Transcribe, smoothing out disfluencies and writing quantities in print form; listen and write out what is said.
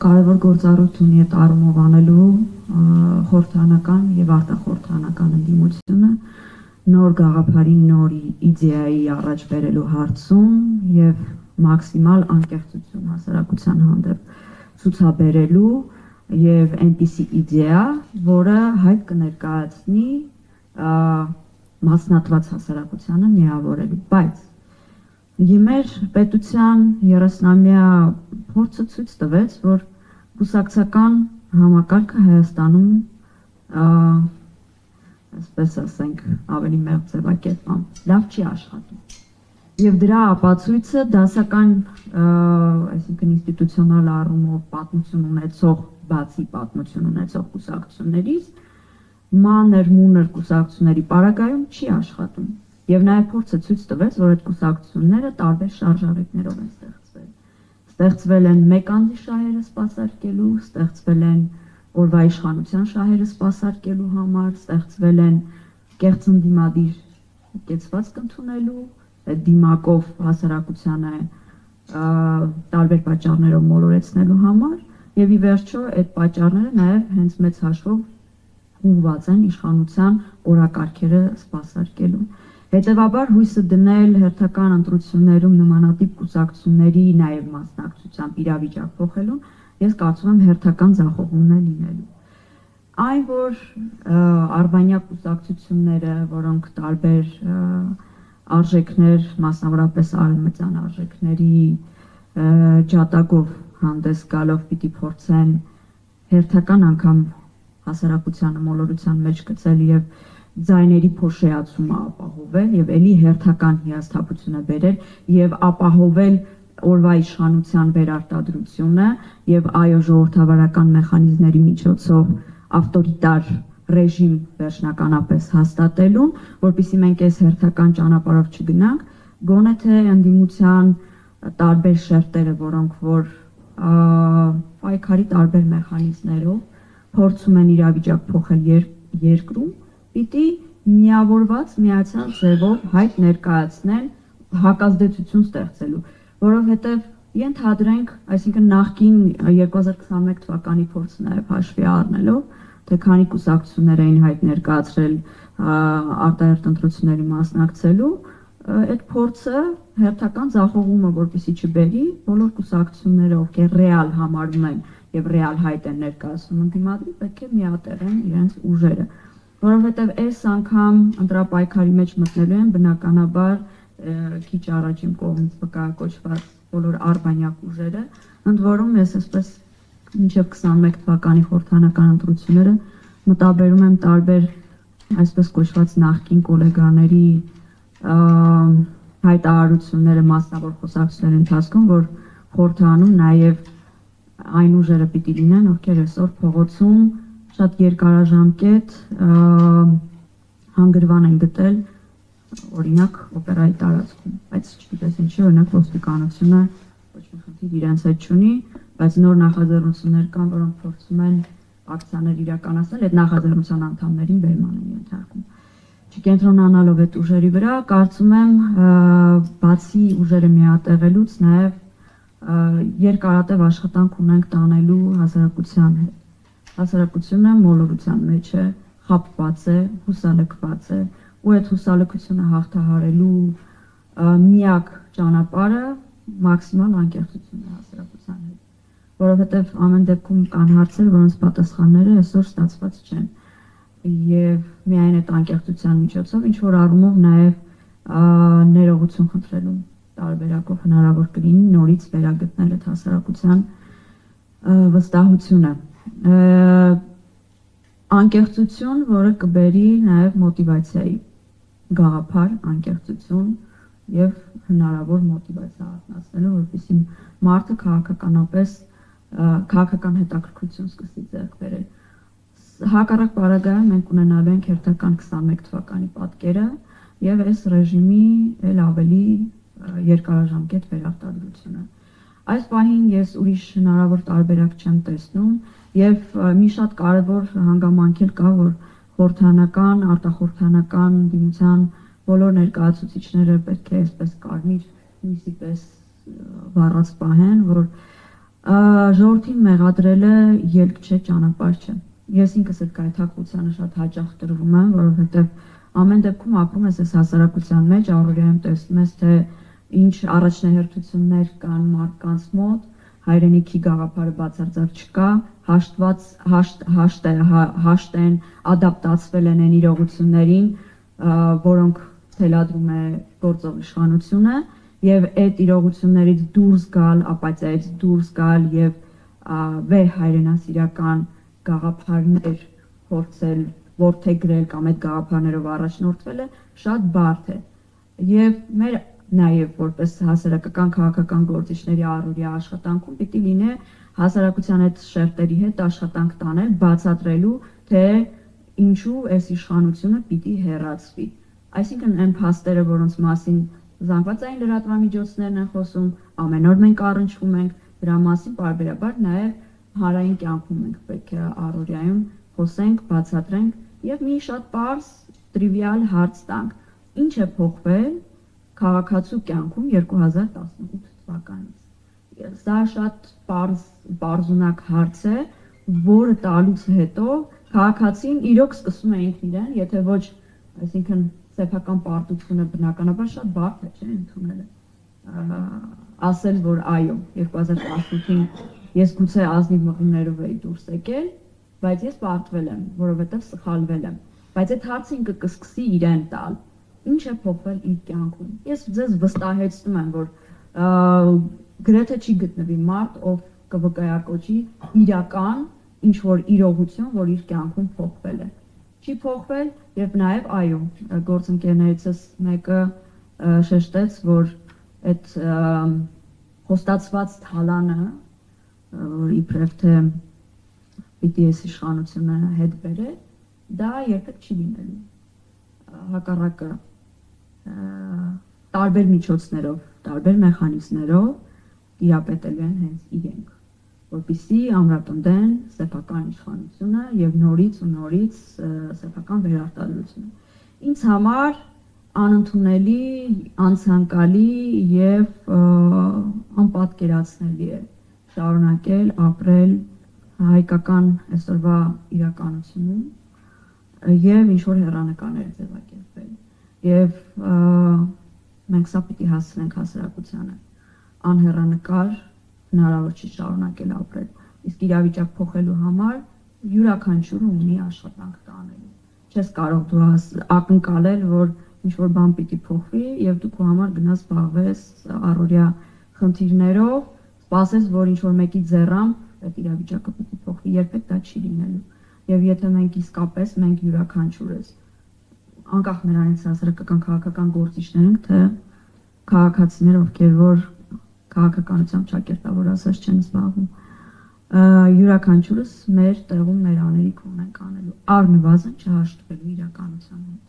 կարևոր գործառույթ ունի այդ առումով անելու խորհրդանական եւ արտախորհրդանական ընդդիմությունը նոր գաղափարի, նոր իդեայի առաջ բերելու հարցում եւ մաքսիմալ անկեղծություն հասարակության հանդեպ ցուցաբերելու եւ այնպիսի իդեա, որը հայտ կներկայացնի մասնատված հասարակությանը միավորելու, բայց Մեր պետության 30-ամյա փորձը ցույց տվեց, որ կուսակցական համակարգը Հայաստանում, այսպես ասենք, ավելի մեղմ ձևակերպամբ, լավ չի աշխատում։ Եվ դրա ապացույցը դասական, այսինքն ինստիտուցիոնալ առումով պատմություն ունեցող, բացի պատմություն ունեցող կուսակցություններից, մանր-մունր կուսակցությունների պարագայում չի աշխատում։ Եվ նաև փորձը ցույց տվեց, որ այդ կուսակցությունները տարբեր շարժառիթներով են ստեղծվել։ Ստեղծվել են մեկանզի շահերը սպասարկելու, ստեղծվել են օրվա իշխանության շահերը սպասարկելու համար, ստեղծվել են կեղծ ընդդիմադիր կեցվածք ընդունելու, այդ դիմակով հասարակությանը տարբեր պատճառներով մոլորեցնելու համար, եւ ի վերջո այդ պատճառները նաև հենց մեծ հաշվով ուղղված են իշխանության օրակարգերը սպասարկելու։ Հետևաբար հույսը դնել հերթական ընտրություններում նմանատիպ կուսակցությունների նաև մասնակցությամբ իրավիճակ փոխելուն, ես կարծում եմ հերթական ձախողումն է լինելու։ Այն, որ արբանյակ կուսակցությունները, որոնք տարբեր արժեքներ, մասնավորապես արևմտյան արժեքների ջատագով հանդես գալով պիտի փորձեն հերթական անգամ հասարակությանը մոլորության մեջ գցել եւ ձայների փոշիացումը ապահովել եւ ելի հերթական հիասթափությունը բերել եւ ապահովել օրվա իշխանության վերարտադրությունը եւ այո ժողովրդավարական մեխանիզմների միջոցով ավտորիտար ռեժիմ վերջնականապես հաստատելուն, որպեսզի մենք այս հերթական ճանապարհով չգնանք, գոնե թե ընդդիմության տարբեր շերտերը, որոնք որ պայքարի տարբեր մեխանիզմներով փորձում են իրավիճակ փոխել երկրում, պիտի միավորված միացյալ ձևով հայտ ներկայացնեն հակազդեցություն ստեղծելու, որովհետև ենթադրենք, այսինքն նախկին 2021 թվականի փորձը նաև հաշվի առնելով, թե քանի կուսակցություններ էին հայտ ներկայացրել արտահերթ ընտրությունների մասնակցելու, այդ փորձը հերթական ձախողումը որպեսզի չբերի, բոլոր կուսակցությունները, ովքեր ռեալ համարում են եւ ռեալ հայտ են ներկայացնում ընդդիմադրի, պետք է միատեղեն իրենց ուժերը, որովհետև այս անգամ ընտրապայքարի մեջ մտնելու են բնականաբար քիչ առաջ իմ կողմից վկայակոչված բոլոր արբանյակ ուժերը, ընդ որում ես այսպես մինչև 21 թվականի խորհրդանական ընտրությունները մտաբերում եմ տարբեր այսպես կոչված նախկին գոլեգաների հայտարարությունները մասնավոր խոսակցությունների ընթացքում, որ խորհրդանում նաև այն ուժերը պիտի լինեն, ովքեր այսօր փողոցում շատ երկարաժամկետ հանգրվան են գտել օրինակ օպերայի տարածքում, բայց չգիտես ինչի, օրինակ ոստիկանությունը ոչ մի խնդիր իրենց հետ չունի, բայց նոր նախաձեռնություններ կան, որոնք փորձում են ակցիաներ իրականացնել, այդ նախաձեռնության անդամներին բերման են ենթարկում։ Չկենտրոնանալով այդ ուժերի վրա, կարծում եմ բացի ուժերը միատեղելուց նաև երկարատև աշխատանք ունենք տանելու հասարակության հետ։ Հասարակությունը մոլորության մեջ է, խաբված է, հուսալքված է, ու այդ հուսալքությունը հաղթահարելու միակ ճանապարհը մաքսիմալ անկեղծությունն է հասարակության հետ, որովհետև ամեն դեպքում կան հարցեր, որոնց պատասխանները այսօր ստացված չեն, եւ միայն այդ անկեղծության միջոցով ինչ որ առումով նաև ներողություն խնդրելու տարբերակով հնարավոր կլինի նորից վերագտնել այդ հասարակության վստահությունը։ Անկեղծություն, որը կբերի նաև մոտիվացիայի գաղափար, անկեղծություն եւ հնարավոր մոտիվացիա արտնասնելու, որպեսզի մարդը քաղաքականապես քաղաքական հետաքրքրություն սկսի ձեռք բերել։ Հակառակ պարագայում մենք ունենալու ենք հերթական 21 թվականի պատկերը եւ այս ռեժիմի էլ ավելի երկարաժամկետ վերարտադրությունը։ Այս պահին ես ուրիշ հնարավոր տարբերակ չեմ տեսնում եւ մի շատ կարեւոր հանգամանք էլ կա, որ խորհրդանական, արտախորհրդանական ընդդիմության բոլոր ներկայացուցիչները պետք է այսպես կարմիր միսի պես վառած պահեն, որ Ժողովրդին մեղադրելը ելք չէ, ճանապարհ չէ։ Ես ինքս այդ գայթակղությանը շատ հաճախ տրվում եմ, որովհետև ամեն դեպքում ապրում ես այս հասարակության մեջ, առօրյայում տեսնում ես, թե ինչ առաջնահերթություններ կան մարդկանց մոտ, հայրենիքի գաղափարը բացարձակ չկա, հաշտ են, ադապտացվել են այն իրողություններին, որոնք թելադրում է գործող իշխանությունը, եւ այդ իրողություններից դուրս գալ, ապաթիայից դուրս գալ եւ վեր հայրենասիրական գաղափարներ փորձել որդեգրել կամ այդ գաղափարներով առաջնորդվելը շատ բարդ է։ Եվ մեր նաեւ որպես հասարակական քաղաքական գործիչների առօրյա աշխատանքում պիտի լինի հասարակության այդ շերտերի հետ աշխատանք տանել, բացատրելու, թե ինչու այս իշխանությունը պիտի հեռացվի։ Այսինքն այն փաստերը, որոնց մասին զանգվածային լրատվամիջոցներն են խոսում, ամեն օր մենք առնչվում ենք, դրա մասին պարբերաբար նաև հանրային կյանքում մենք պետք է առօրյայում խոսենք, բացատրենք եւ մի շատ պարզ, տրիվիալ հարց տանք. ինչ է փոխվել քաղաքացու կյանքում 2018 թվականից։ Սա շատ պարզունակ հարց է, որը տալուց հետո քաղաքացին իրոք սկսում է ինքն իրեն, եթե ոչ, այսինքն սեփական պարտությունը բնականաբար շատ բարդ է, չէ՞, ընդունելը։ Ասել, որ այո, 2018-ին ես գուցե ազնիվ մղումներով էի դուրս եկել, բայց ես պարտվել եմ, որովհետև սխալվել եմ։ Բայց այդ հարցը ինքը կսկսի իրեն տալ։ Ինչ է փոխվել իր կյանքում։ Ես ձեզ վստահեցնում եմ, որ գրեթե չի գտնվի մարդ, ով կվկայակոչի իրական ինչ որ իրողություն, որ իր կյանքում փոխվել է։ Չի փոխվել եւ նաեւ այո, գործընկերներիցս մեկը շեշտեց, որ այդ խոստացված թալանը, որ իբրև թե պիտի այս իշխանությունը հետ բերե, դա երբեք չի լինելու։ Հակառակը տարբեր միջոցներով, տարբեր մեխանիզմներով տիրապետելու են հենց իրենք, որպեսզի ամրապնդեն սեփական իշխանությունը եւ նորից ու նորից սեփական վերարտադրությունը։ Ինձ համար անընդունելի, անցանկալի եւ անպատկերացնելի է շարունակել ապրել հայկական այսօրվա իրականությունում եւ ինչ որ հեռանկարներ ձևակերպել։ Եվ մենք սա պիտի հասցնենք հասարակությանը։ Անհեռանկար հնարավոր չի շարունակել ապրել։ Իսկ իրավիճակ փոխելու համար յուրաքանչյուրը ունի աշխատանք տանելու։ Չես կարող դու ակնկալել, որ ինչ-որ բան պիտի փոխվի եւ դու քո համար գնաս զբաղվես առօրյա խնդիրներով, սպասես, որ ինչ-որ մեկի ձեռամբ այդ իրավիճակը պիտի փոխվի, երբեք դա չի լինելու։ Եվ եթե մենք իսկապես մենք յուրաքանչյուրս անկախ նրանից հասարակական քաղաքական գործիչներ ենք, թե քաղաքացիներ, ովքեր որ քաղաքականությամբ ճակերտավոր ասած չեն զբաղվում, յուրաքանչյուրս մեր տեղում մեր աներիք ունենք անելու, առնվազն չհաշտվելու իրականության հետ։